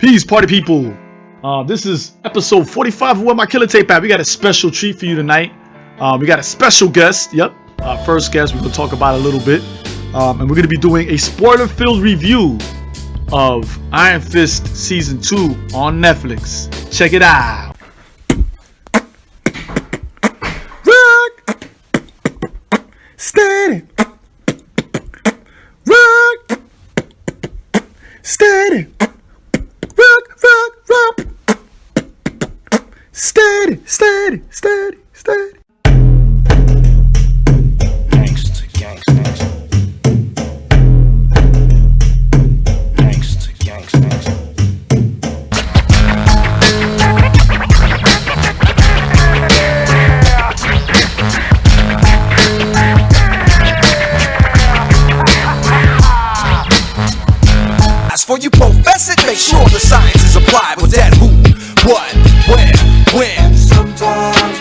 Peace, party people. This is episode 45 of Where My Killer Tape At. We got a special treat for you tonight. We got a special guest. Yep, our first guest we're going to talk about a little bit. And we're going to be doing a spoiler-filled review of Iron Fist Season 2 on Netflix. Check it out. Rock, steady, rock, steady, rock, rock, rock, steady, steady, steady, steady. Gangsta, gangsta, gangsta, gangsta. As for you profess it, make sure the science is applied. But then who, what, where, when? Sometimes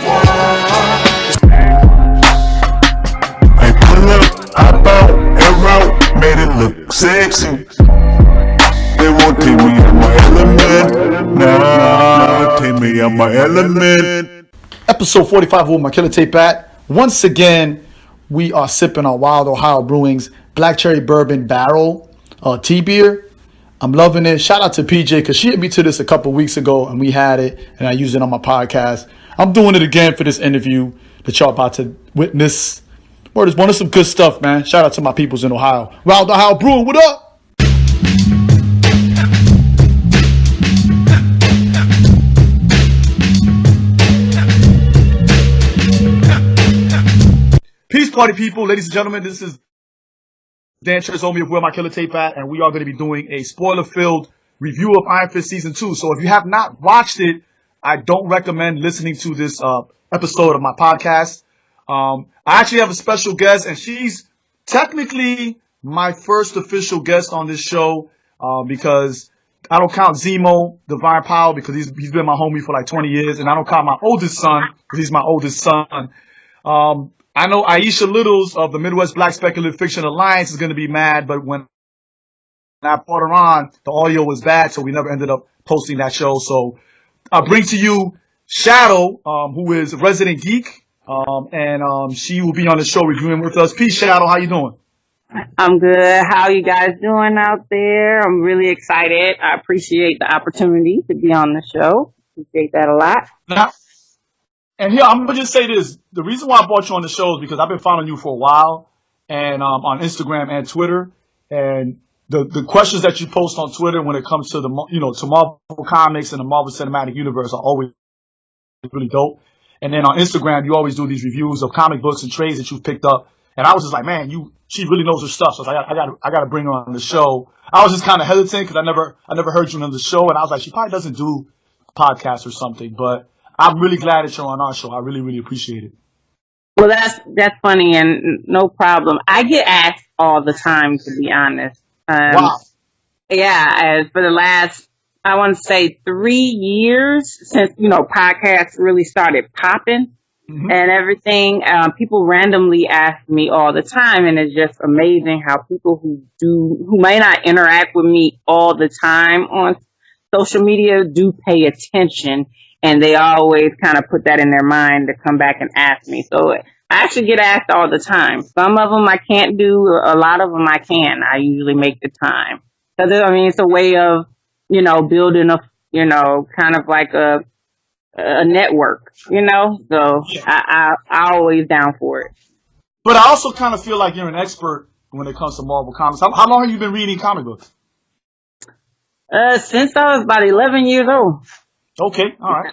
I pull up, hop out, air out, made it look sexy. They won't take me out my element. Nah, take me out my element. Episode 45 of Where My Killer Tape At. Once again, we are sipping on Wild Ohio Brewing's Black Cherry Bourbon Barrel tea beer. I'm loving it. Shout out to PJ because she hit me to this a couple weeks ago and we had it and I used it on my podcast. I'm doing it again for this interview that y'all about to witness. Word is one of some good stuff, man. Shout out to my peoples in Ohio. Wild Ohio Brewing, what up? Peace, party people, ladies and gentlemen. This is DanTresOMi of Where My Killer Tape At, and we are going to be doing a spoiler-filled review of Iron Fist Season 2. So if you have not watched it, I don't recommend listening to this episode of my podcast. I actually have a special guest, and she's technically my first official guest on this show because I don't count Zemo, Divine Power, because he's been my homie for like 20 years, and I don't count my oldest son because he's my oldest son. I know Aisha Littles of the Midwest Black Speculative Fiction Alliance is going to be mad, but when I brought her on, the audio was bad, so we never ended up posting that show. So I bring to you Shadow, who is a resident geek, and she will be on the show reviewing with us. Peace, Shadow. How you doing? I'm good. How you guys doing out there? I'm really excited. I appreciate the opportunity to be on the show. Appreciate that a lot. Now, and here, I'm going to just say this. The reason why I brought you on the show is because I've been following you for a while and on Instagram and Twitter. And the questions that you post on Twitter when it comes to to Marvel Comics and the Marvel Cinematic Universe are always really dope. And then on Instagram, you always do these reviews of comic books and trades that you've picked up. And I was just like, man, she really knows her stuff. So I got to bring her on the show. I was just kind of hesitant because I never heard you on the show. And I was like, she probably doesn't do podcasts or something, but I'm really glad that you're on our show. I really, really appreciate it. Well, that's funny and no problem. I get asked all the time, to be honest. Wow. Yeah, as for the last, I want to say 3 years since, podcasts really started popping and everything, people randomly ask me all the time, and it's just amazing how people who may not interact with me all the time on social media do pay attention. And they always kind of put that in their mind to come back and ask me. So I actually get asked all the time. Some of them I can't do. A lot of them I can. I usually make the time. Because, it's a way of, building a, kind of like a network, So I always down for it. But I also kind of feel like you're an expert when it comes to Marvel Comics. How long have you been reading comic books? Since I was about 11 years old. Okay, all right.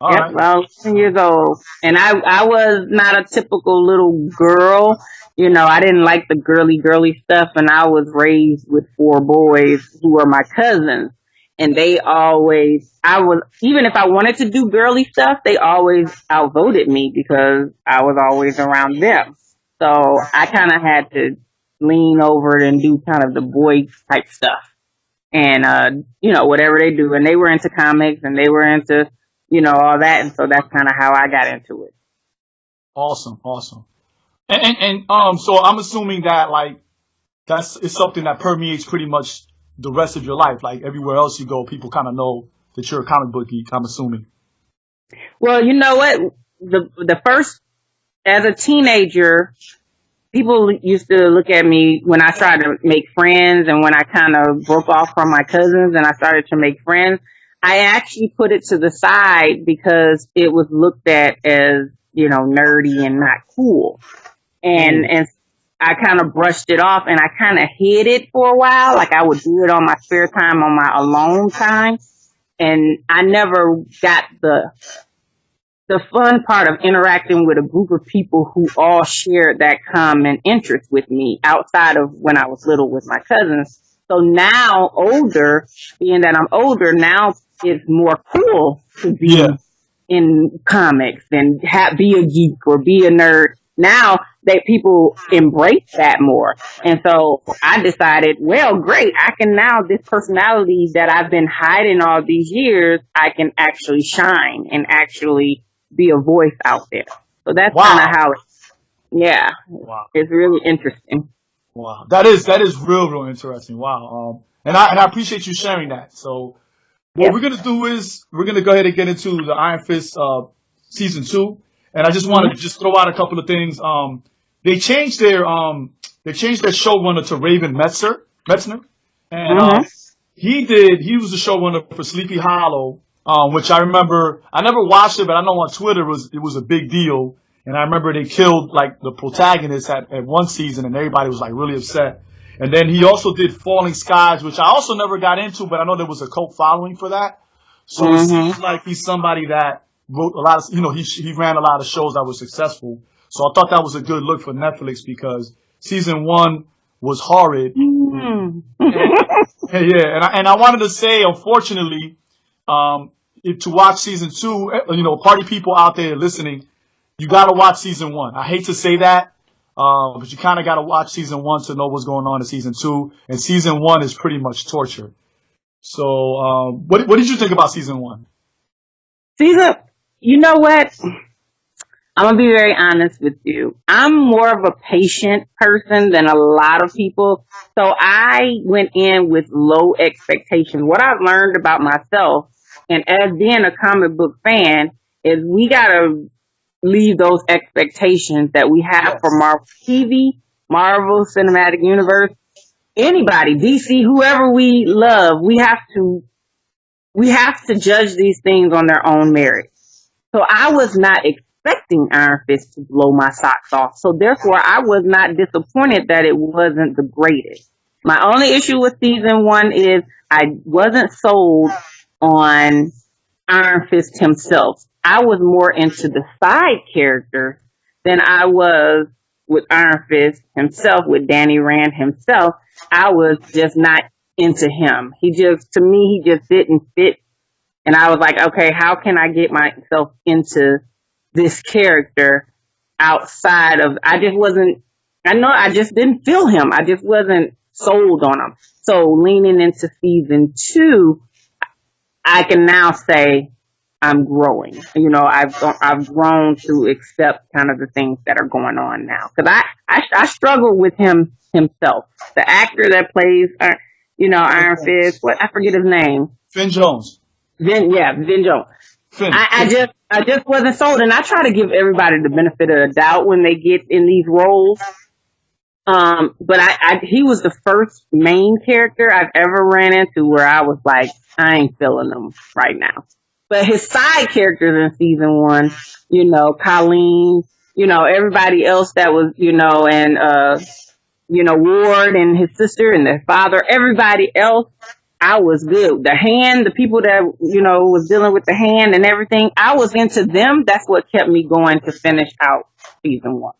I was 10 years old. And I was not a typical little girl. I didn't like the girly stuff. And I was raised with 4 boys who were my cousins. And they always, even if I wanted to do girly stuff, they always outvoted me because I was always around them. So I kind of had to lean over and do kind of the boy type stuff. And, whatever they do. And they were into comics and they were into, all that. And so that's kind of how I got into it. Awesome. And so I'm assuming that it's something that permeates pretty much the rest of your life? Like everywhere else you go, people kind of know that you're a comic book geek, I'm assuming. Well, you know what? The first, as a teenager, people used to look at me when I started to make friends and when I kind of broke off from my cousins and I started to make friends. I actually put it to the side because it was looked at as, you know, nerdy and not cool. And I kind of brushed it off and I kind of hid it for a while. Like I would do it on my spare time, on my alone time. And I never got the fun part of interacting with a group of people who all shared that common interest with me outside of when I was little with my cousins. So now older, being that I'm older, now it's more cool to be in comics and be a geek or be a nerd. Now that people embrace that more. And so I decided, well, great. I can now, this personality that I've been hiding all these years, I can actually shine and actually be a voice out there. So that's kind of how it's really interesting. Wow. That is real interesting. Wow. And I appreciate you sharing that. So what we're going to do is we're going to go ahead and get into the Iron Fist, season 2. And I just want to just throw out a couple of things. They changed their showrunner to Raven Metzner. And, he was the showrunner for Sleepy Hollow, which I remember, I never watched it, but I know on Twitter it was a big deal. And I remember they killed like the protagonist at one season and everybody was like really upset. And then he also did Falling Skies, which I also never got into, but I know there was a cult following for that. So it seems like he's somebody that wrote a lot of, he ran a lot of shows that were successful. So I thought that was a good look for Netflix because season 1 was horrid. And I wanted to say, unfortunately, to watch season 2, party people out there listening, you got to watch season 1. I hate to say that, but you kind of got to watch season 1 to know what's going on in season 2. And season 1 is pretty much torture. So, what did you think about season 1? You know what? I'm going to be very honest with you. I'm more of a patient person than a lot of people. So I went in with low expectations. What I've learned about myself, and as being a comic book fan, is we got to leave those expectations that we have for Marvel TV, Marvel Cinematic Universe, anybody, DC, whoever we love, we have to judge these things on their own merit. So I was not expecting Iron Fist to blow my socks off. So therefore, I was not disappointed that it wasn't the greatest. My only issue with season 1 is I wasn't sold on Iron Fist himself. I was more into the side characters than I was with Iron Fist himself, with Danny Rand himself. I was just not into him. To me, he just didn't fit. And I was like, okay, how can I get myself into this character outside of, I just didn't feel him. I just wasn't sold on him. So leaning into season 2, I can now say I'm growing. I've grown to accept kind of the things that are going on now. Cause I struggle with him himself. The actor that plays, Iron Fist, I forget his name. Finn Jones. Vin Jones. I just wasn't sold, and I try to give everybody the benefit of the doubt when they get in these roles. But he was the first main character I've ever ran into where I was like, I ain't feeling him right now. But his side characters in season 1, Colleen, everybody else that was, Ward and his sister and their father, everybody else, I was good. The people that, was dealing with the hand and everything, I was into them. That's what kept me going to finish out season 1.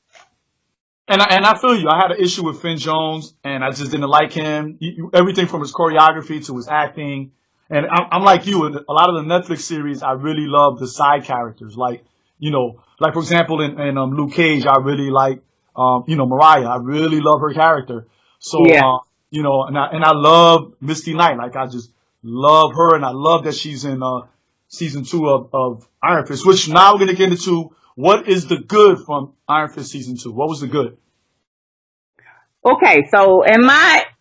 And I feel you. I had an issue with Finn Jones, and I just didn't like him. Everything from his choreography to his acting. And I'm like you. In a lot of the Netflix series, I really love the side characters. Like for example, in Luke Cage, I really like, Mariah. I really love her character. So, and I love Misty Knight. Like, I just love her, and I love that she's in season 2 of Iron Fist, which now we're going to get into. What is the good from Iron Fist season 2? What was the good? Okay, so in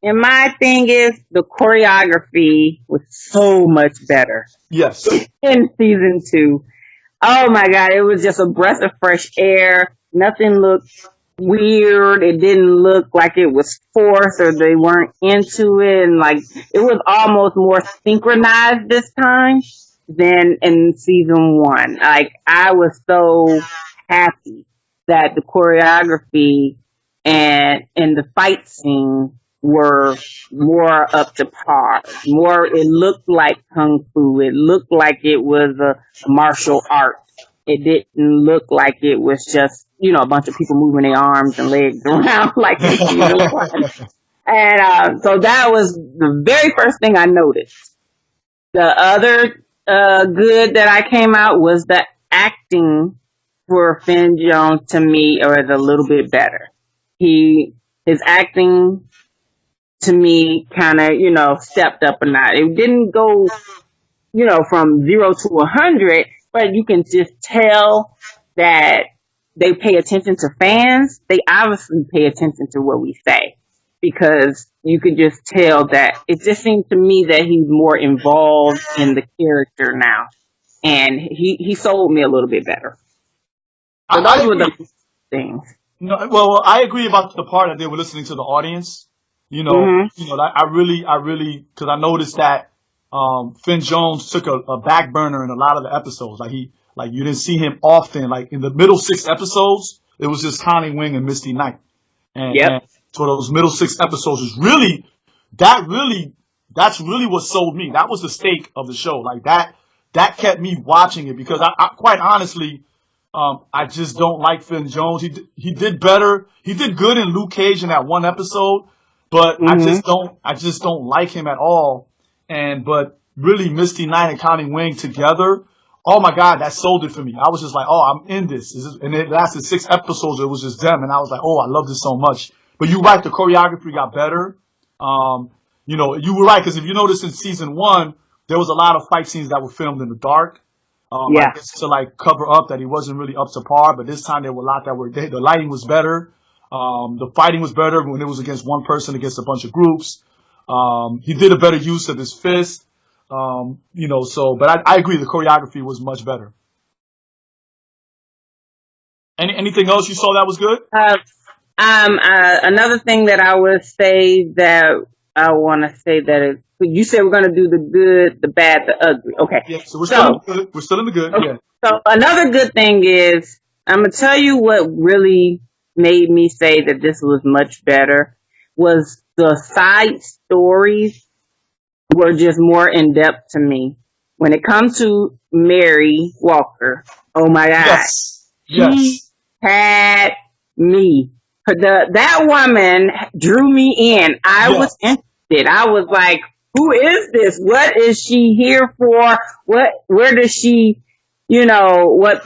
And my thing is the choreography was so much better Yes. in season 2. Oh my God, it was just a breath of fresh air. Nothing looked weird. It didn't look like it was forced or they weren't into it. And like, it was almost more synchronized this time than in season 1. Like, I was so happy that the choreography and the fight scene were more up to par. It looked like kung fu. It looked like it was a martial art. It didn't look like it was just, a bunch of people moving their arms and legs around like in season 1. And so that was the very first thing I noticed. The other good that I came out was the acting for Finn Jones. To me, was a little bit better. His acting to me kind of, stepped up a notch. It didn't go, from 0 to 100, but you can just tell that they pay attention to fans. They obviously pay attention to what we say, because you could just tell that it just seemed to me that he's more involved in the character now, and he sold me a little bit better. So those were the things. No, well, I agree about the part that they were listening to the audience. I really, because I noticed that Finn Jones took a back burner in a lot of the episodes. Like you didn't see him often. Like in the middle 6 episodes, it was just Connie Wing and Misty Knight. And so those middle 6 episodes is that's really what sold me. That was the stake of the show. Like that kept me watching it, because I quite honestly, I just don't like Finn Jones. He did better. He did good in Luke Cage in that one episode, but I just don't like him at all. But really, Misty Knight and Connie Wing together, oh my God, that sold it for me. I was just like, oh, I'm in this. And it lasted 6 episodes. It was just them, and I was like, oh, I love this so much. But you're right, the choreography got better. You were right, because if you notice in season 1, there was a lot of fight scenes that were filmed in the dark. I guess to cover up that he wasn't really up to par. But this time there were a lot that were there. The lighting was better. The fighting was better when it was against one person against a bunch of groups. He did a better use of his fist. But I agree, the choreography was much better. Anything else you saw that was good? Another thing that I would say that I want to say that is, you said we're going to do the good, the bad, the ugly. Okay. Yeah, so we're still in the good. We're still in the good. Okay. Yeah. So another good thing is, I'm going to tell you what really made me say that this was much better was the side stories were just more in depth to me. When it comes to Mary Walker, oh my God. Yes. She had me. That woman drew me in. I was interested. I was like, who is this? What is she here for? Where does she, what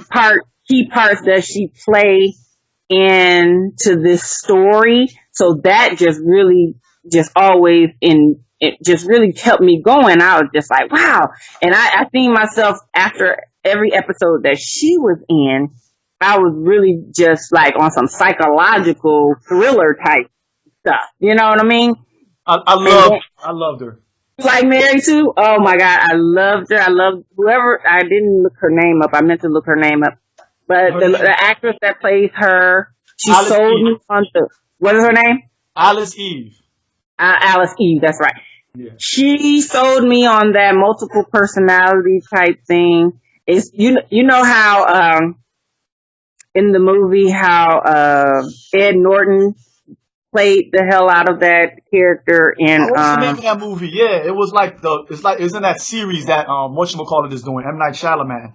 key parts does she play into this story? So that just really, it just really kept me going. I was just like, wow. And I seen myself after every episode that she was in, I was really just like on some psychological thriller type stuff. You know what I mean? I loved her. Like Mary too? Oh my God, I loved her. I loved whoever, I didn't look her name up. I meant to look her name up. But the actress that plays her, she Alice sold Eve. me on what is her name? Alice Eve. Alice Eve, that's right. Yeah. She sold me on that multiple personality type thing. It's, you know how, in the movie, how, Ed Norton played the hell out of that character in, What's the name of that movie? Yeah, it was it's in that series that, whatchamacallit is doing, M. Night Shyamalan.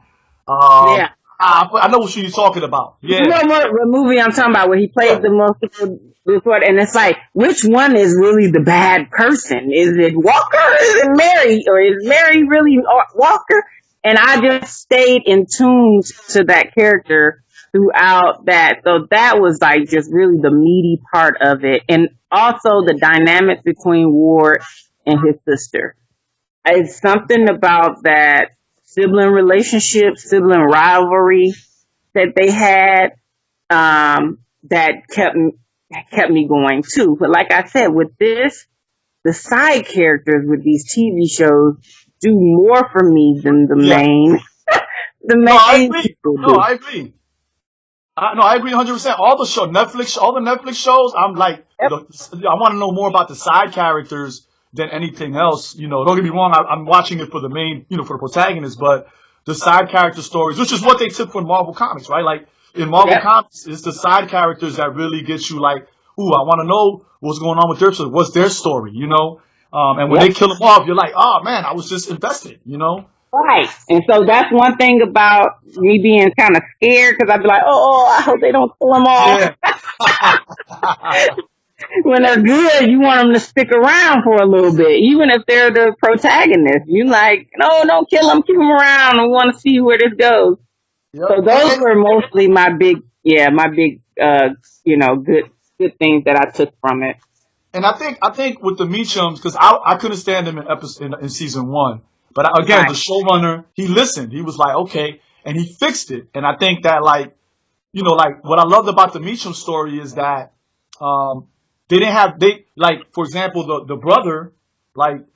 yeah. I know what you're talking about. Yeah. You know what movie I'm talking about, where he played the multiple, and it's like, which one is really the bad person? Is it Walker or is it Mary? Or is Mary really Walker? And I just stayed in tune to that character throughout that. So that was like just really the meaty part of it. And also the dynamic between Ward and his sister. It's something about that sibling relationship, sibling rivalry that they had, that kept me going too. But like I said, with this, the side characters with these TV shows do more for me than the Yeah. main the No, I main agree. people No, do. I agree. I agree 100%. All the Netflix shows, I'm like, Yep. I want to know more about the side characters than anything else. Don't get me wrong. I'm watching it for the main, for the protagonist, but the side character stories, which is what they took from Marvel Comics, right? Like in Marvel Yep. Comics, it's the side characters that really get you like, ooh, I want to know what's going on with their story. What's their story, And when Yep. they kill them off, you're like, oh man, I was just invested, Right. And so that's one thing about me being kind of scared because I'd be like, oh, I hope they don't kill them all. Yeah. When they're good, you want them to stick around for a little bit, even if they're the protagonist. You like, no, don't kill them, keep them around. I want to see where this goes. Yep. So those were mostly my big, good things that I took from it. And I think with the Meachums, because I couldn't stand him in season 1, but again, the showrunner, he listened. He was like, okay, and he fixed it. And I think that like what I loved about the Meachum story is that for example, the brother, like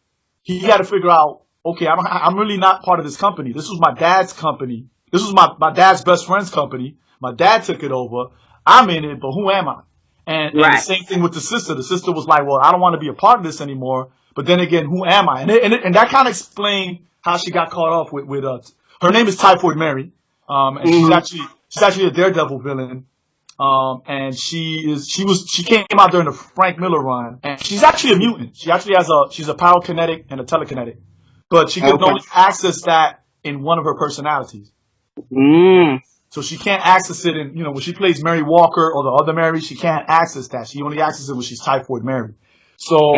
he had to figure out, okay, I'm really not part of this company. This was my dad's company. This was my dad's best friend's company. My dad took it over. I'm in it, but who am I? And the same thing with the sister. The sister was like, well, I don't want to be a part of this anymore. But then again, who am I? And that kind of explained how she got caught off with her name is Typhoid Mary. And she's actually a Daredevil villain. And she came out during the Frank Miller run. And she's actually a mutant. She actually she's a pyrokinetic and a telekinetic. But she can only access that in one of her personalities. Mm. So she can't access it in, when she plays Mary Walker or the other Mary, she can't access that. She only accesses it when she's Typhoid Mary. So,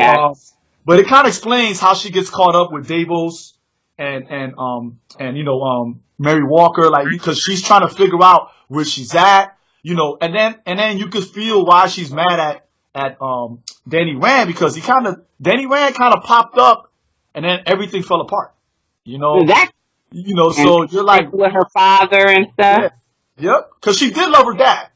but it kind of explains how she gets caught up with Davos and Mary Walker, like, because she's trying to figure out where she's at, and then you could feel why she's mad at Danny Rand, because Danny Rand kind of popped up and then everything fell apart, Exactly. So you're like with her father and stuff. Yeah. Yep, because she did love her dad.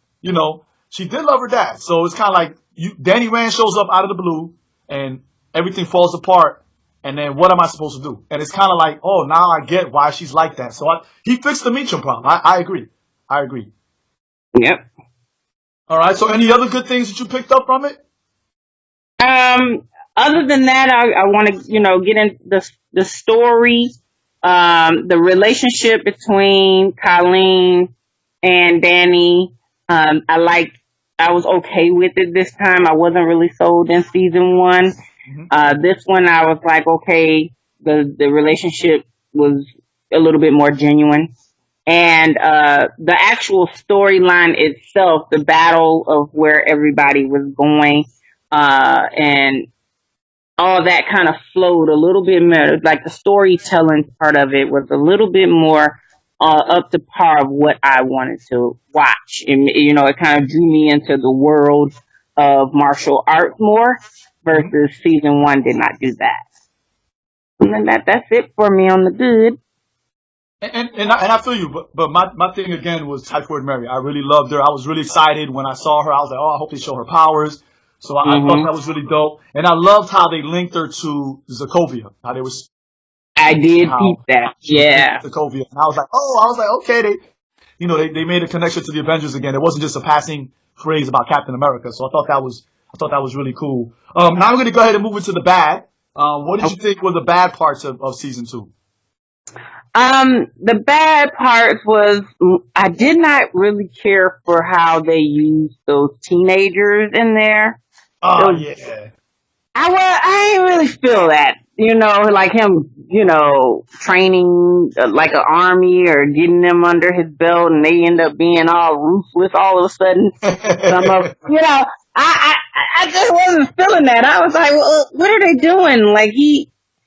She did love her dad. So it's kind of like Danny Rand shows up out of the blue, and everything falls apart. And then what am I supposed to do? And it's kind of like, oh, now I get why she's like that. So he fixed the Meachum problem. I agree. Yep. All right. So any other good things that you picked up from it? Other than that, I want to get into the story, the relationship between Colleen and Danny. I was okay with it this time. I wasn't really sold in season 1. Mm-hmm. This one I was like, okay, the relationship was a little bit more genuine. And the actual storyline itself, the battle of where everybody was going, and all that kind of flowed a little bit more. Like the storytelling part of it was a little bit more up to par of what I wanted to watch. And, it kind of drew me into the world of martial arts more versus season 1 did not do that. And then that's it for me on the good. And I feel you, but my thing again was Typhoid Mary. I really loved her. I was really excited when I saw her. I was like, oh, I hope they show her powers. So I thought that was really dope. And I loved how they linked her to Sokovia. How they was. I did keep that. Yeah. Sokovia. And I was like, okay, they made a connection to the Avengers again. It wasn't just a passing phrase about Captain America. So I thought that was really cool. Now I'm going to go ahead and move into the bad. What did you think were the bad parts of season 2? The bad part was I did not really care for how they used those teenagers in there. Oh, yeah. I didn't really feel that, like him, training like an army or getting them under his belt, and they end up being all ruthless all of a sudden. I just wasn't feeling that. I was like, well, what are they doing? Like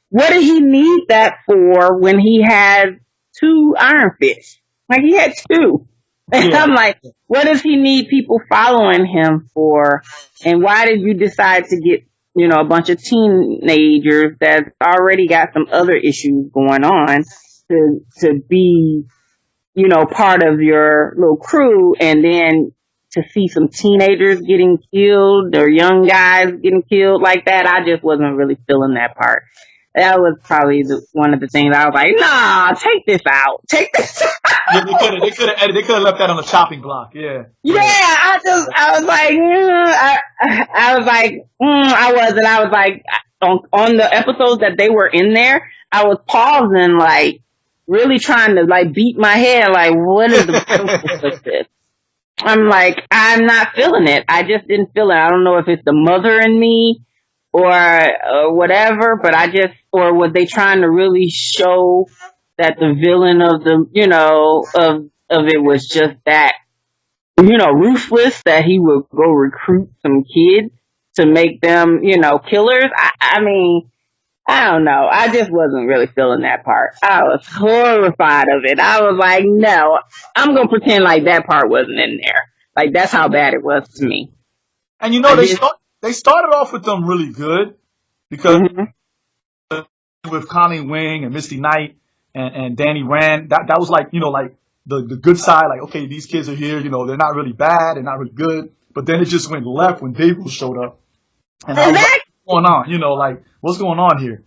what did he need that for when he had 2 Iron Fists? Like he had 2. And I'm like, what does he need people following him for? And why did you decide to get, a bunch of teenagers that's already got some other issues going on to be, part of your little crew, and then to see some teenagers getting killed or young guys getting killed like that. I just wasn't really feeling that part. That was probably one of the things I was like, nah, take this out. Take this out. Yeah, they could have left that on the chopping block. Yeah. Yeah, I was like, I was like, I was like, on the episodes that they were in there, I was pausing, like, really trying to, like, beat my head, like, what is the purpose of this? I'm like, I'm not feeling it. I just didn't feel it. I don't know if it's the mother in me or whatever, but or was they trying to really show that the villain of the, of it was just that, ruthless, that he would go recruit some kids to make them, killers. I mean, I don't know. I just wasn't really feeling that part. I was horrified of it. I was like, no, I'm going to pretend like that part wasn't in there. Like, that's how bad it was to me. And they started off with them really good because with Connie Wing and Misty Knight and Danny Rand, that was like, like the good side, like, okay, these kids are here, they're not really bad, they're not really good. But then it just went left when Dave showed up. And I was like, what's going on? Like, what's going on here?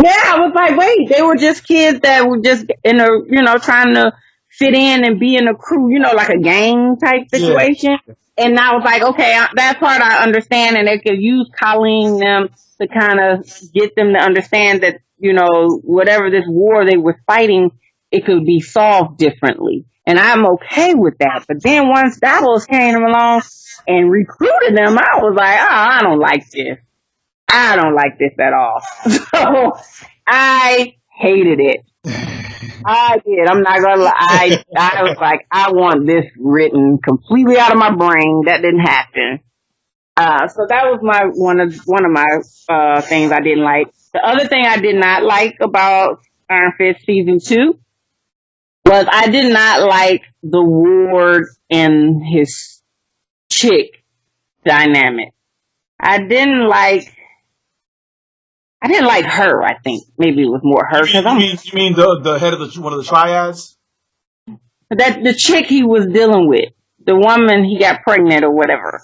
Yeah, I was like, wait, they were just kids that were just trying to fit in and be in a crew, like a gang type situation. Yeah. And I was like, okay, that part I understand, and they could use Colleen them to kind of get them to understand that, whatever this war they were fighting, it could be solved differently. And I'm okay with that. But then once Davos came along and recruited them, I was like, oh, I don't like this. I don't like this at all. So I hated it. I did. I'm not gonna lie. I was like, I want this written completely out of my brain. That didn't happen. So that was one of my things I didn't like. The other thing I did not like about Iron Fist season 2 was I did not like the Ward and his chick dynamic. I didn't like her. I think maybe it was more her. You mean the head of one of the triads? That the chick he was dealing with, the woman he got pregnant or whatever.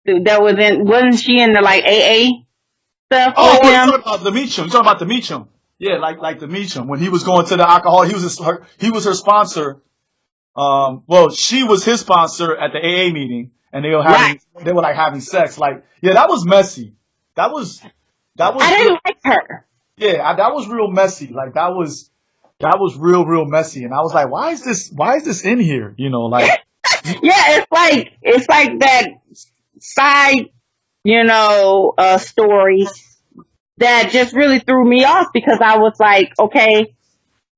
That wasn't she in the like AA stuff? Oh, you're talking about the Meacham. You're talking about the Meacham. Yeah, like the Meacham when he was going to the alcohol. He was her sponsor. Well, she was his sponsor at the AA meeting, and they were like having sex. Like, yeah, that was messy. That was. I didn't like her. Yeah, that was real messy. Like that was real messy. And I was like, why is this in here? Like. Yeah, it's like that side, story that just really threw me off because I was like, okay,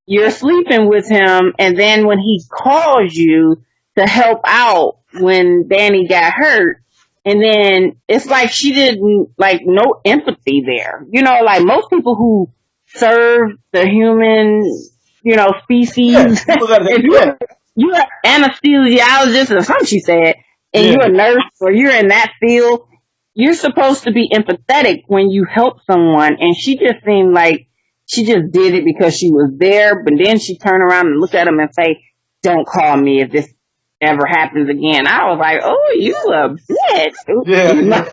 you're sleeping with him, and then when he calls you to help out when Danny got hurt, and then it's like she didn't, like, no empathy there. Like most people who serve the human, species, if you're an anesthesiologist or something she said, and you're a nurse or you're in that field, you're supposed to be empathetic when you help someone. And she just seemed like she just did it because she was there, but then she turned around and looked at him and say, don't call me if this ever happens again. I was like, oh, you a bitch. Yeah.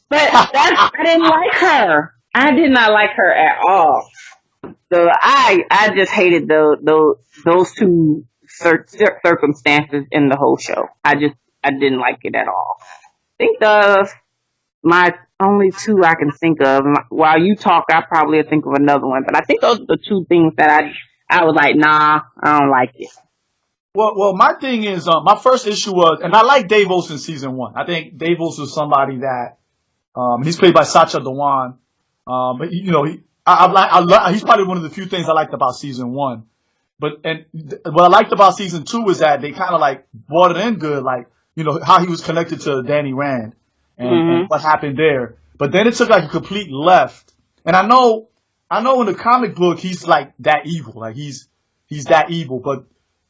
But I didn't like her. I did not like her at all. So I just hated those two circumstances in the whole show. I didn't like it at all. I think my only two I can think of. While you talk, I probably think of another one. But I think those are the two things that I was like, nah, I don't like it. Well, my thing is, my first issue was, and I like Davos in season 1. I think Davos was somebody that, he's played by Sacha Dhawan. But he's probably one of the few things I liked about season 1. But what I liked about season 2 is that they kind of like brought it in good, like how he was connected to Danny Rand and what happened there. But then it took like a complete left. And I know in the comic book he's like that evil, like he's that evil, but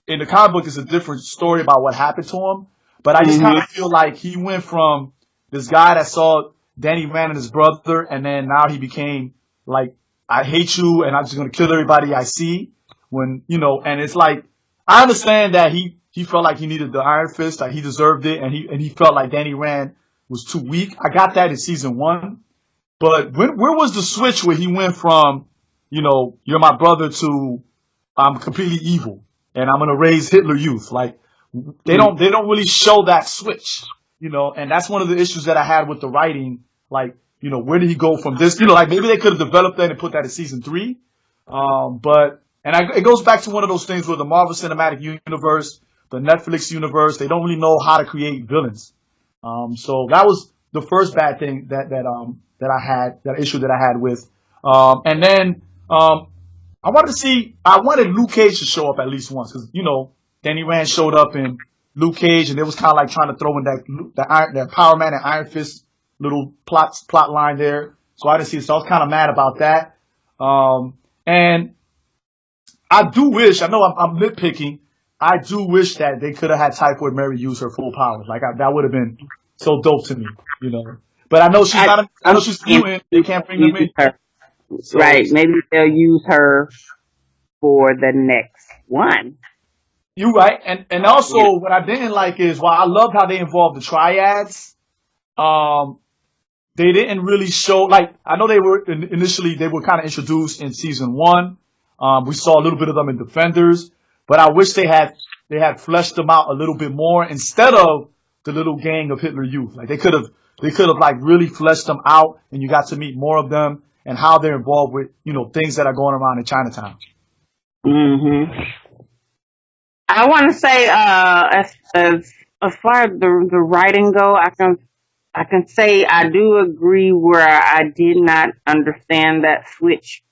in the comic book, it's a different story about what happened to him. But I just kind of feel like he went from this guy that saw Danny Rand and his brother, and then now he became like, I hate you, and I'm just going to kill everybody I see. And it's like, I understand that he he felt like he needed the Iron Fist, like he deserved it, and he felt like Danny Rand was too weak. I got that in season 1, but where was the switch where he went from, you're my brother to I'm completely evil and I'm gonna raise Hitler Youth? Like they don't really show that switch, and that's one of the issues that I had with the writing. Like, where did he go from this? Like maybe they could have developed that and put that in season 3. It goes back to one of those things where the Marvel Cinematic Universe, the Netflix universe, they don't really know how to create villains. So that was the first bad thing that I had, that issue that I had with. And then I wanted Luke Cage to show up at least once, because Danny Rand showed up in Luke Cage, and it was kind of like trying to throw in that Power Man and Iron Fist little plot line there. So I didn't see it. So I was kind of mad about that. And I do wish, I know I'm nitpicking, I do wish that they could have had Typhoid Mary use her full powers. Like that would have been so dope to me, But I know she's I know she's mutant. They can't bring them in. So, right. Maybe they'll use her for the next one. You're right. And also what I didn't like is, while I loved how they involved the triads, they didn't really show, like, I know they were initially kind of introduced in season 1. We saw a little bit of them in Defenders, but I wish they had fleshed them out a little bit more instead of the little gang of Hitler Youth. Like they could have like really fleshed them out, and you got to meet more of them and how they're involved with, things that are going around in Chinatown. Mm-hmm. I want to say, as far as the writing go, I can say I do agree where I did not understand that switch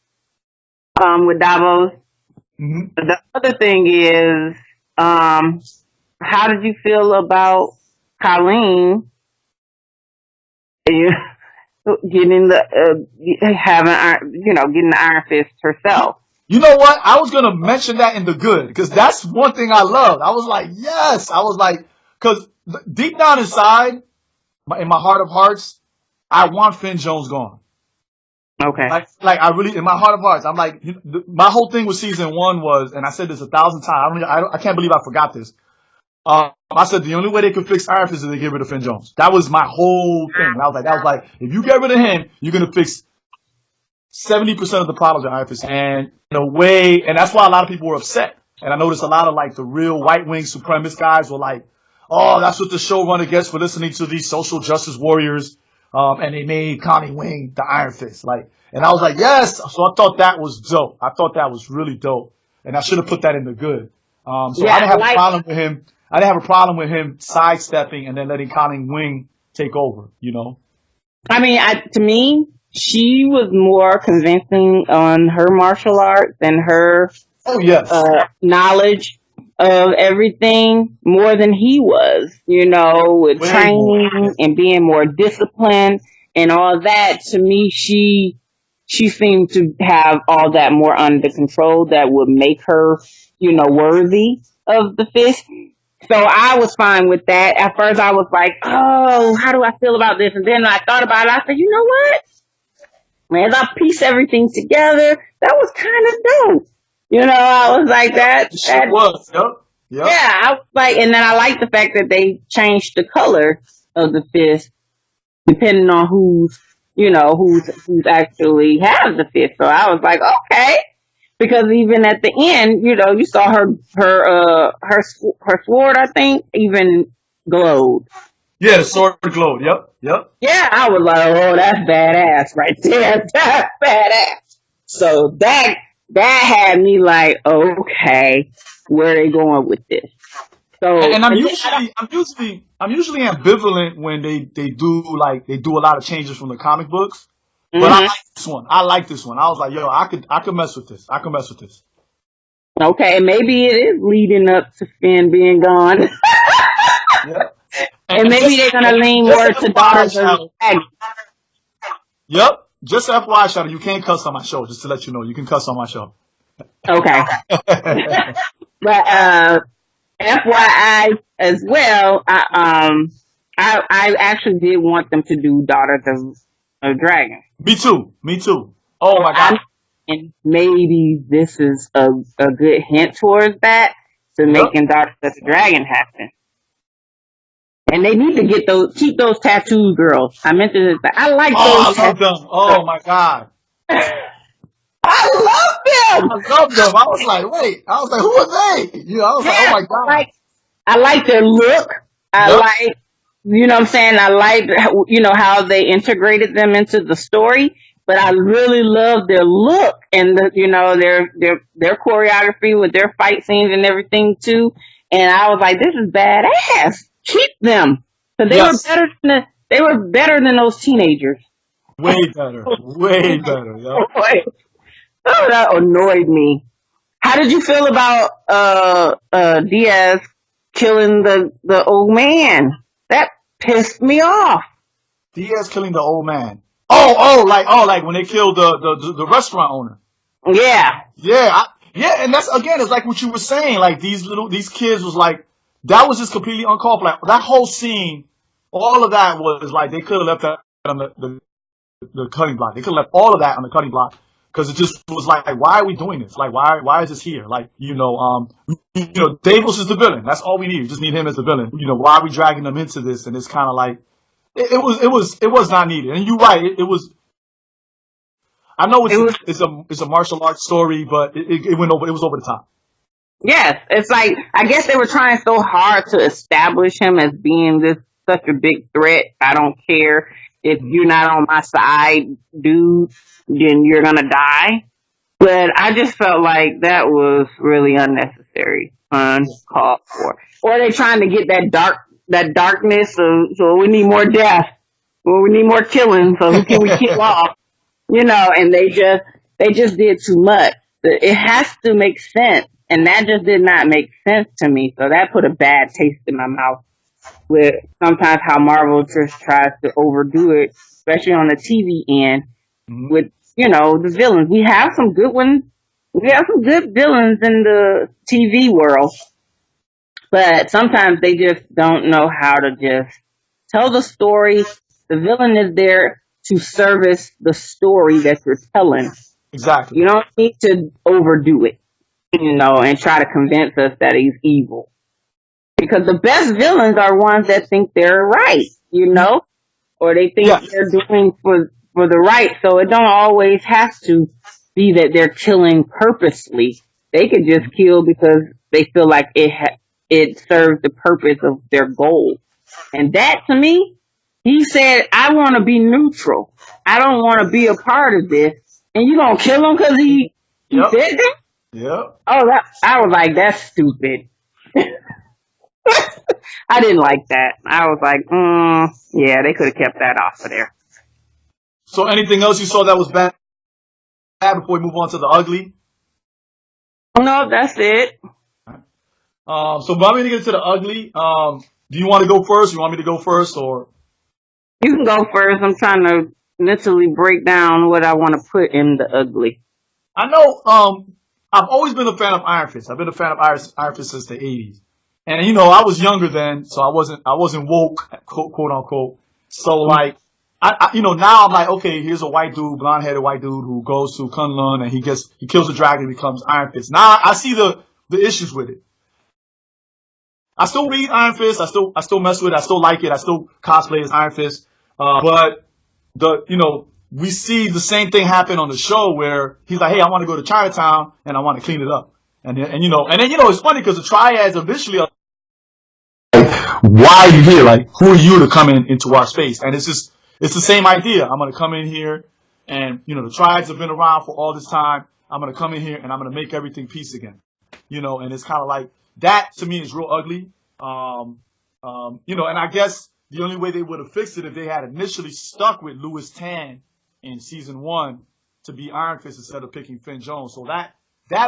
with Davos. Mm-hmm. The other thing is, how did you feel about Colleen getting getting the Iron Fist herself? You know what? I was gonna mention that in the good, because that's one thing I loved. I was like, yes. I was like, because deep down inside, in my heart of hearts, I want Finn Jones gone. Okay. Like I really, in my heart of hearts, I'm like, my whole thing with season 1 was, and I said this 1,000 times. I can't believe I forgot this. I said the only way they could fix Iron Fist is they get rid of Finn Jones. That was my whole thing. And I was like, if you get rid of him, you're gonna fix 70% of the problems with Iron Fist. And in a way, and that's why a lot of people were upset. And I noticed a lot of like the real right wing supremacist guys were like, oh, that's what the showrunner gets for listening to these social justice warriors. And they made Connie Wing the Iron Fist. And I was like, yes. So I thought that was dope. I thought that was really dope. And I should have put that in the good. I didn't have a problem with him. I didn't have a problem with him sidestepping and then letting Connie Wing take over, I mean, to me, she was more convincing on her martial arts and her knowledge of everything more than he was, with training and being more disciplined and all that. To me, she seemed to have all that more under control that would make her, worthy of the fist. So I was fine with that. At first I was like, oh, how do I feel about this? And then I thought about it. I said, you know what? As I piece everything together, that was kind of dope. I was like that. It was. Yep. Yeah, I was like, and then I like the fact that they changed the color of the fist depending on who's actually has the fist. So I was like, okay. Because even at the end, you saw her sword, I think, even glowed. Yeah, the sword glowed. Yep. Yeah, I was like, oh, that's badass right there. That's badass. So that had me like, okay, where are they going with this? So, and I'm usually ambivalent when they do a lot of changes from the comic books. But I like this one. I was like, yo, I could mess with this. Okay, maybe it is leading up to Finn being gone. Yeah. And maybe they're gonna lean more to Daughters of Dragon. Yep. Just FYI, Shadow, you can't cuss on my show. Just to let you know, you can cuss on my show. Okay. But FYI as well, I actually did want them to do Daughters of Dragon. Me too. Oh my God. And maybe this is a good hint towards that. to making Dark as a Dragon happen. And they need to keep those tattoo girls. I mentioned this. I like those. I love them. Oh my God. I love them. I love them. I was like, wait. I was like, who are they? You know, I was like, oh my God. I like their look. I like, you know what I'm saying? I like, you know, how they integrated them into the story. But I really love their look and you know, their choreography with their fight scenes and everything too. And I was like, this is badass. Keep them. So they were better than those teenagers. Way better. Way better. Yo. Oh, that annoyed me. How did you feel about Diaz killing the old man? That pissed me off. Diaz killing the old man. Like when they killed the restaurant owner. Yeah. Yeah, and that's again, it's like what you were saying. Like these kids was like, that was just completely uncalled for. Like that whole scene, all of that was like they could have left that on the cutting block. They could have left all of that on the cutting block because it just was like, why are we doing this? Like why is this here? Like Davis is the villain. That's all we need. We just need him as the villain. You know, why are we dragging them into this? And it's kind of like it was not needed. And you're right. It was. I know it's a martial arts story, but it went over. It was over the top. Yes, it's like I guess they were trying so hard to establish him as being such a big threat. I don't care if you're not on my side, dude, then you're gonna die. But I just felt like that was really unnecessary, uncalled for. Or they trying to get that darkness. So we need more death. Well, we need more killing. So who can we kill off? You know, and they just did too much. It has to make sense. And that just did not make sense to me. So that put a bad taste in my mouth with sometimes how Marvel just tries to overdo it, especially on the TV end with, you know, the villains. We have some good ones. We have some good villains in the TV world. But sometimes they just don't know how to just tell the story. The villain is there to service the story that you're telling. Exactly. You don't need to overdo it. You know, and try to convince us that he's evil. Because the best villains are ones that think they're right, you know? Or they think they're doing for the right. So it don't always have to be that they're killing purposely. They could just kill because they feel like it serves the purpose of their goal. And that, to me, he said, I want to be neutral. I don't want to be a part of this. And you gonna kill him because he said that? Yeah. Oh, I was like, that's stupid. I didn't like that. I was like, yeah, they could have kept that off of there. So anything else you saw that was bad before we move on to the ugly? No, that's it. So while we get to the ugly, do you want to go first? You want me to go first, or? You can go first. I'm trying to mentally break down what I want to put in the ugly. I know, I've always been a fan of Iron Fist. I've been a fan of Iron Fist since the 80s. And, you know, I was younger then, so I wasn't woke, quote unquote. So, like, you know, now I'm like, okay, here's a white dude, blonde-headed white dude who goes to Kunlun and he kills the dragon and becomes Iron Fist. Now I see the issues with it. I still read Iron Fist. I still mess with it. I still like it. I still cosplay as Iron Fist. But we see the same thing happen on the show where he's like, hey, I want to go to Chinatown and I want to clean it up. And then it's funny because the triads eventually are like, why are you here? Like, who are you to come into our space? And it's the same idea. I'm going to come in here and, you know, the triads have been around for all this time. I'm going to come in here and I'm going to make everything peace again. You know, and it's kind of like, that to me is real ugly. You know, and I guess the only way they would have fixed it if they had initially stuck with Louis Tan in season 1 to be Iron Fist instead of picking Finn Jones. So that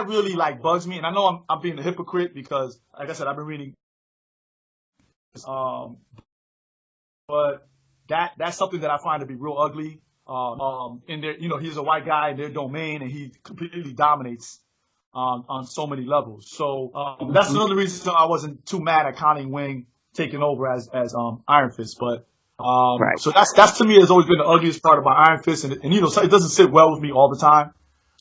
really like bugs me. And I know I'm being a hypocrite because, like I said, I've been reading. But that's something that I find to be real ugly. In their, you know, he's a white guy in their domain and he completely dominates on so many levels. So that's another reason I wasn't too mad at Connie Wing taking over as Iron Fist. But right. So that's to me has always been the ugliest part about Iron Fist, and you know, so it doesn't sit well with me all the time.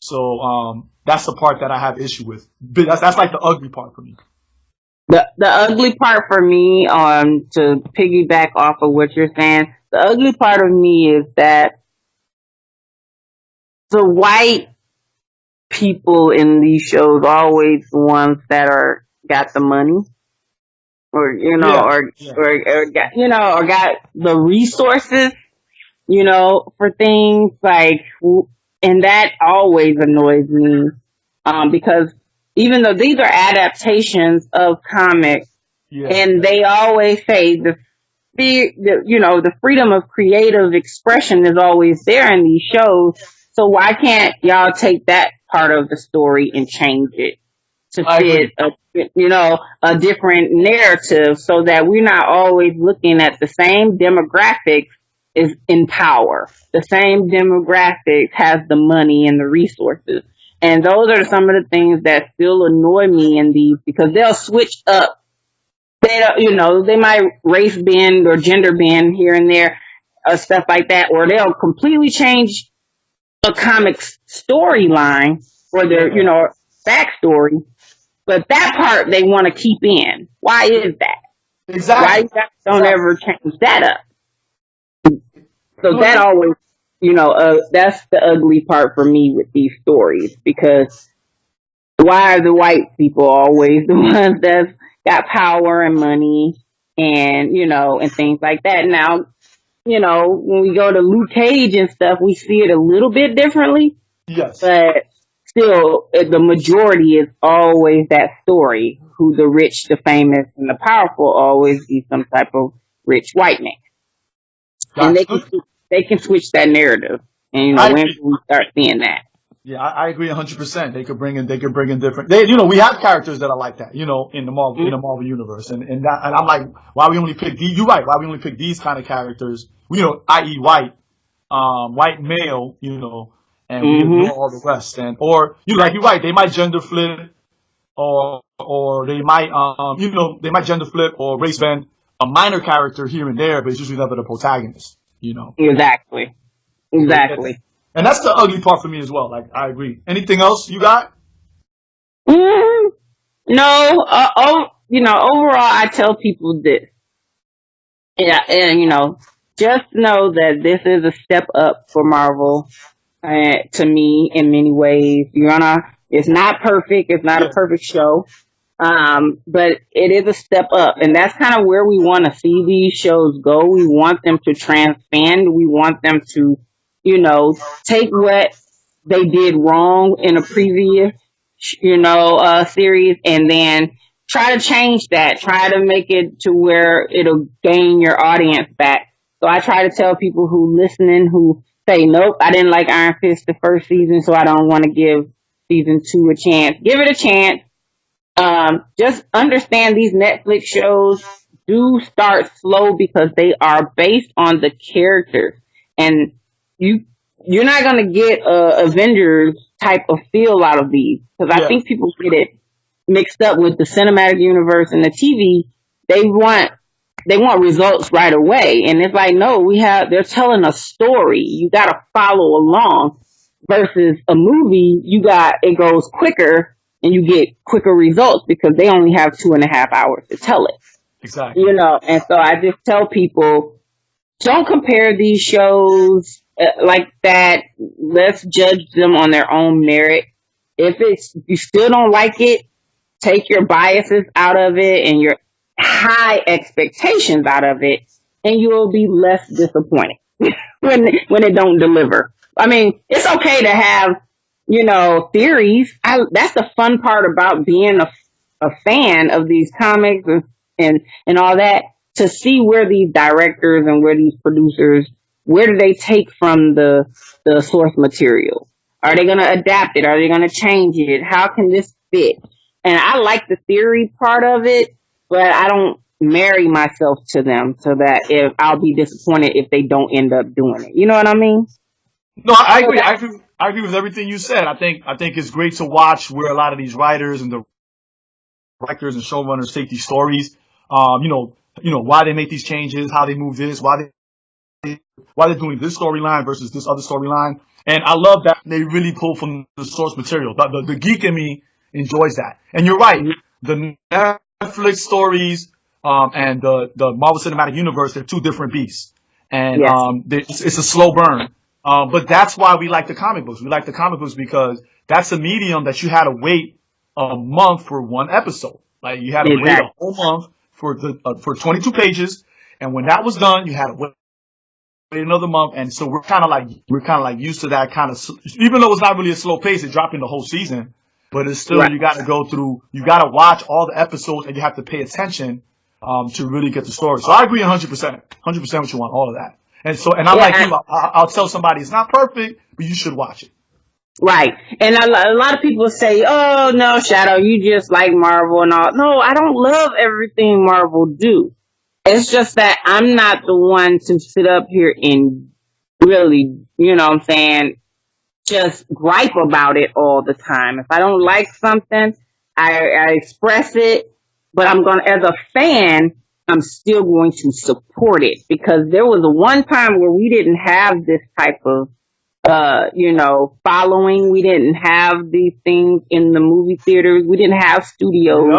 So that's the part that I have issue with. That's like the ugly part for me. The ugly part for me, to piggyback off of what you're saying, the ugly part of me is that the white people in these shows are always the ones that are got the money, or Yeah, yeah. or got the resources, for things like, and that always annoys me, because even though these are adaptations of comics, Yeah. and they always say the freedom of creative expression is always there in these shows. So why can't y'all take that part of the story and change it to I agree. fit a different narrative, so that we're not always looking at the same demographics is in power. The same demographic has the money and the resources. And those are some of the things that still annoy me in these, because they'll switch up. They don't, they might race bend or gender bend here and there, or stuff like that, or they'll completely change a comic storyline or their, backstory. But that part they want to keep in. Why is that? Why Exactly. you guys don't Exactly. ever change that up? So No, that always, that's the ugly part for me with these stories, because why are the white people always the ones that's got power and money and, and things like that? Now, when we go to Luke Cage and stuff, we see it a little bit differently, yes. but still, the majority is always that story, who the rich, the famous, and the powerful always be some type of rich white man. And That's good. they can switch that narrative. And, I when agree. we start seeing that? Yeah, I agree 100%. They could bring in different. We have characters that are like that, in the Marvel universe, and I'm like, why we only pick these? You're right. Why we only pick these kind of characters? I.e. white male, and we Mm-hmm. ignore all the rest. And or you're right. They might gender flip, or they might gender flip or race bend a minor character here and there, but it's usually never the protagonist. Exactly. So, Exactly. and that's the ugly part for me as well. Like, I agree. Anything else you got? Mm, no, overall, I tell people this. Yeah, and just know that this is a step up for Marvel. To me, in many ways, it's not perfect. It's not a Yeah. perfect show. But it is a step up, and that's kind of where we want to see these shows go. We want them to transcend. We want them to, take what they did wrong in a previous, series, and then try to change that. Try to make it to where it'll gain your audience back. So I try to tell people who listening, who say, nope, I didn't like Iron Fist the first season, so I don't want to give season 2 a chance. Give it a chance. Just understand these Netflix shows do start slow because they are based on the characters, and you're not gonna get a Avengers type of feel out of these, because I Yeah. think people get it mixed up with the cinematic universe and the TV. They want results right away, and it's like, no, they're telling a story. You gotta follow along. Versus a movie, it goes quicker and you get quicker results because they only have 2.5 hours to tell it. Exactly. And so I just tell people, don't compare these shows like that. Let's judge them on their own merit. If you still don't like it, take your biases out of it and your high expectations out of it, and you will be less disappointed when it don't deliver. I mean, it's okay to have, theories. That's the fun part about being a fan of these comics and all that, to see where these directors and where these producers, where do they take from the source material? Are they going to adapt it? Are they going to change it? How can this fit? And I like the theory part of it, but I don't marry myself to them, so that if I'll be disappointed if they don't end up doing it. You know what I mean? No, I agree. I agree with everything you said. I think it's great to watch where a lot of these writers and the directors and showrunners take these stories. Why they make these changes, how they move this, why they're doing this storyline versus this other storyline. And I love that they really pull from the source material. The geek in me enjoys that. And you're right. The Netflix stories and the Marvel Cinematic Universe, they're two different beasts. And Yes. it's a slow burn. But that's why we like the comic books. We like the comic books because that's a medium that you had to wait a month for one episode. Like you had to wait a whole month for 22 pages, and when that was done, you had to wait another month. And so we're kind of like used to that kind of, even though it's not really a slow pace, it's dropping the whole season, but it's still, you got to go through, you got to watch all the episodes and you have to pay attention, to really get the story. So I agree 100%, 100% with you on all of that. And so, and I'm like you, I'll tell somebody it's not perfect, but you should watch it. Right. And a lot of people say, oh, no, Shadow, you just like Marvel and all. No, I don't love everything Marvel do. It's just that I'm not the one to sit up here and really, you know what I'm saying, just gripe about it all the time. If I don't like something, I express it, but I'm going to, as a fan, I'm still going to support it because there was a one time where we didn't have this type of following. We didn't have these things in the movie theaters. We didn't have studios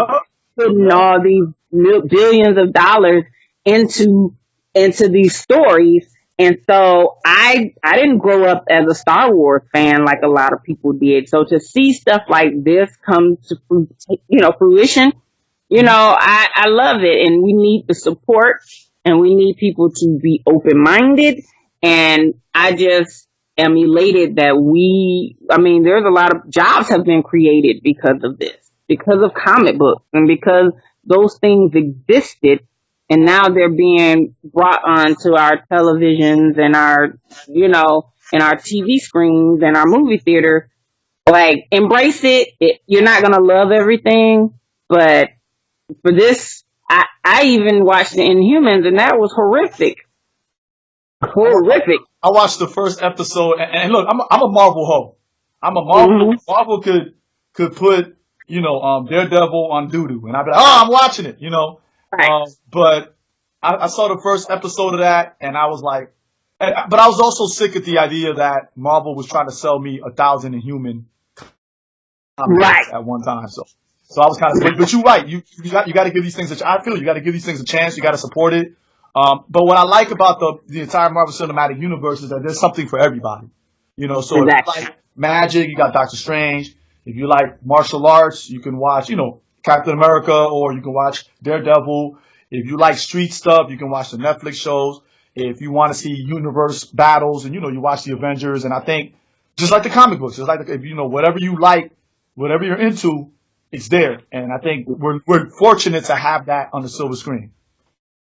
putting all these billions of dollars into these stories. And so I didn't grow up as a Star Wars fan like a lot of people did. So to see stuff like this come to fruition, I love it. And we need the support and we need people to be open-minded. And I just am elated that there's a lot of jobs have been created because of this, because of comic books and because those things existed. And now they're being brought onto our televisions and our TV screens and our movie theater. Like, embrace it. You're not going to love everything, but for this, I even watched the Inhumans and that was horrific. Horrific. I watched the first episode and look, I'm a Marvel hoe. I'm a Marvel. Mm-hmm. Marvel could put, Daredevil on doo-doo and I'd be like, oh, I'm watching it, Right. But I saw the first episode of that and I was like, but I was also sick at the idea that Marvel was trying to sell me 1,000 Inhuman comics at one time. So I was kind of sick. But you're right. You got to give these things I feel you got to give these things a chance. You got to support it. But what I like about the entire Marvel Cinematic Universe is that there's something for everybody. So if you like magic, you got Doctor Strange. If you like martial arts, you can watch, Captain America, or you can watch Daredevil. If you like street stuff, you can watch the Netflix shows. If you want to see universe battles, and you watch the Avengers. And I think just like the comic books, just like whatever you like, whatever you're into, it's there. And I think we're fortunate to have that on the silver screen.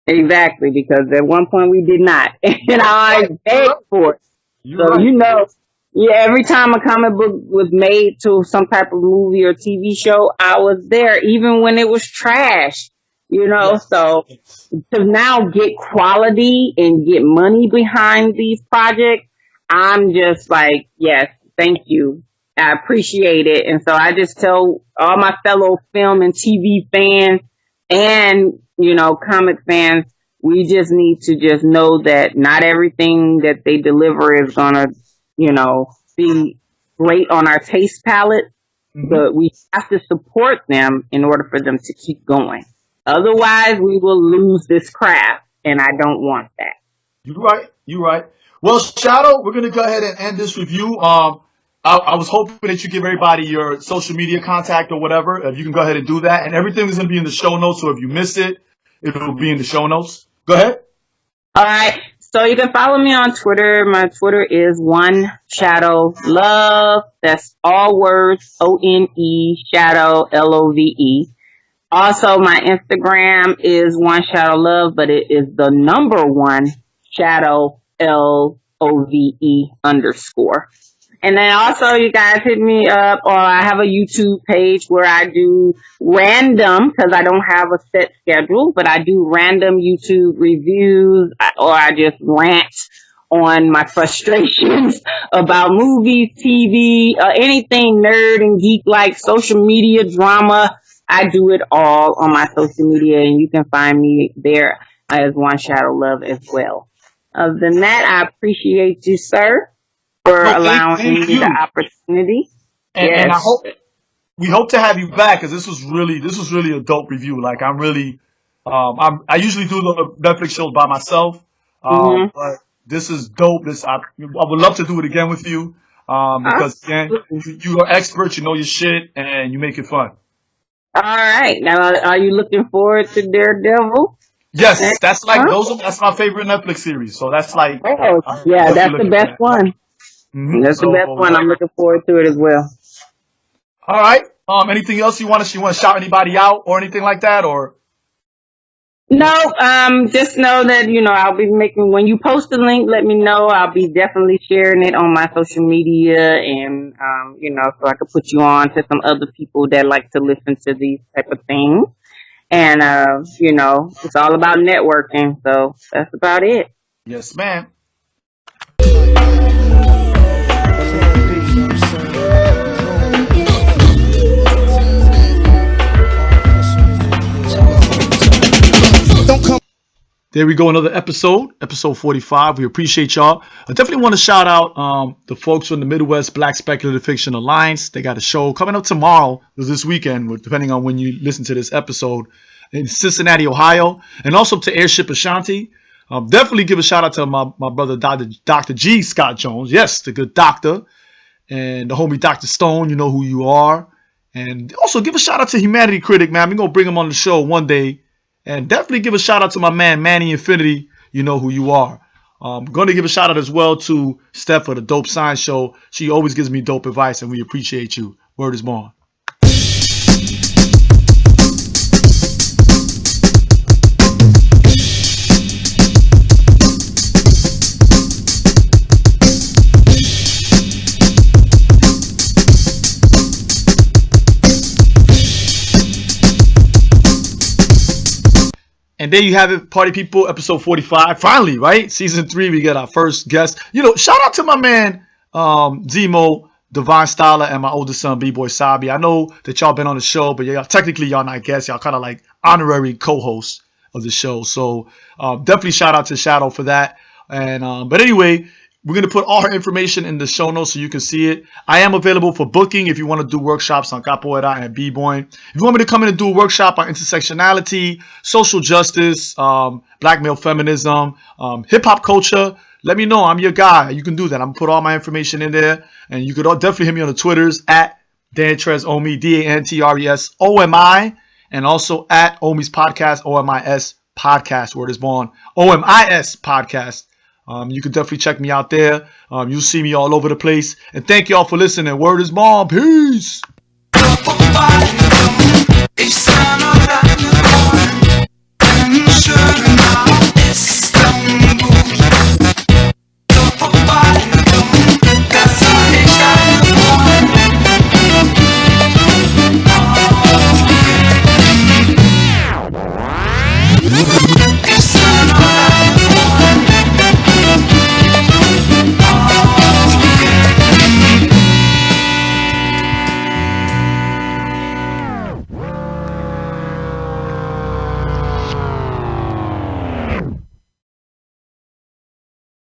Exactly, because at one point we did not, and I begged for it. Every time a comic book was made to some type of movie or TV show, I was there, even when it was trash. So to now get quality and get money behind these projects, I'm just like, yes, thank you. I appreciate it. And so I just tell all my fellow film and TV fans and, comic fans, we just need to just know that not everything that they deliver is going to, be great on our taste palette, but we have to support them in order for them to keep going. Otherwise, we will lose this craft, and I don't want that. You're right. Well, Shadow, we're going to go ahead and end this review. I was hoping that you give everybody your social media contact or whatever. If you can go ahead and do that. And everything is going to be in the show notes, so if you missed it, it'll be in the show notes. Go ahead. All right. So you can follow me on Twitter. My Twitter is One Shadow Love. That's all words, ONE, Shadow, LOVE. Also, my Instagram is One Shadow Love, but it is the number one Shadow, LOVE _. And then also you guys hit me up, or I have a YouTube page where I do random, because I don't have a set schedule, but I do random YouTube reviews, or I just rant on my frustrations about movies, TV, anything nerd and geek like social media drama. I do it all on my social media, and you can find me there as One Shadow Love as well. Other than that, I appreciate you, sir, for allowing me the opportunity. And I we hope to have you back because this was really a dope review. Like I'm really, I usually do the Netflix shows by myself, but this is dope. I would love to do it again with you, because again, you are experts, you know your shit, and you make it fun. All right. Now, are you looking forward to Daredevil? Yes, that's my favorite Netflix series. So that's like, Oh, yeah, that's the best one. That's the best one. I'm looking forward to it as well. All right. Anything else you want to shout anybody out or anything like that, or? No, just know that, I'll be when you post the link, let me know. I'll be definitely sharing it on my social media and, so I could put you on to some other people that like to listen to these type of things. And, it's all about networking. So that's about it. Yes, ma'am. There we go, another episode 45. We appreciate y'all. I definitely want to shout out the folks from the Midwest Black Speculative Fiction Alliance. They got a show coming up tomorrow, or this weekend, depending on when you listen to this episode, in Cincinnati, Ohio, and also to Airship Ashanti. Definitely give a shout out to my brother, Dr. G. Scott Jones. Yes, the good doctor. And the homie Dr. Stone, you know who you are. And also give a shout out to Humanity Critic, man. We're going to bring him on the show one day. And definitely give a shout out to my man, Manny Infinity. You know who you are. I'm going to give a shout out as well to Steph for the Dope Science Show. She always gives me dope advice, and we appreciate you. Word is born. And there you have it, party people, episode 45. Finally, right? Season 3, we get our first guest. Shout out to my man, Zemo, Divine Styler, and my oldest son, B-Boy Sabi. I know that y'all been on the show, but technically y'all not guests. Y'all kind of like honorary co-hosts of the show. So definitely shout out to Shadow for that. And but anyway, we're going to put all her information in the show notes so you can see it. I am available for booking if you want to do workshops on capoeira and b-boying. If you want me to come in and do a workshop on intersectionality, social justice, black male feminism, hip-hop culture, let me know. I'm your guy. You can do that. I'm going to put all my information in there. And you could definitely hit me on the Twitters at DanTresOMi, DanTresOMi, and also at Omi's Podcast, OMIS Podcast, word is born, OMIS Podcast. You can definitely check me out there. You'll see me all over the place. And thank y'all for listening. Word is born. Peace.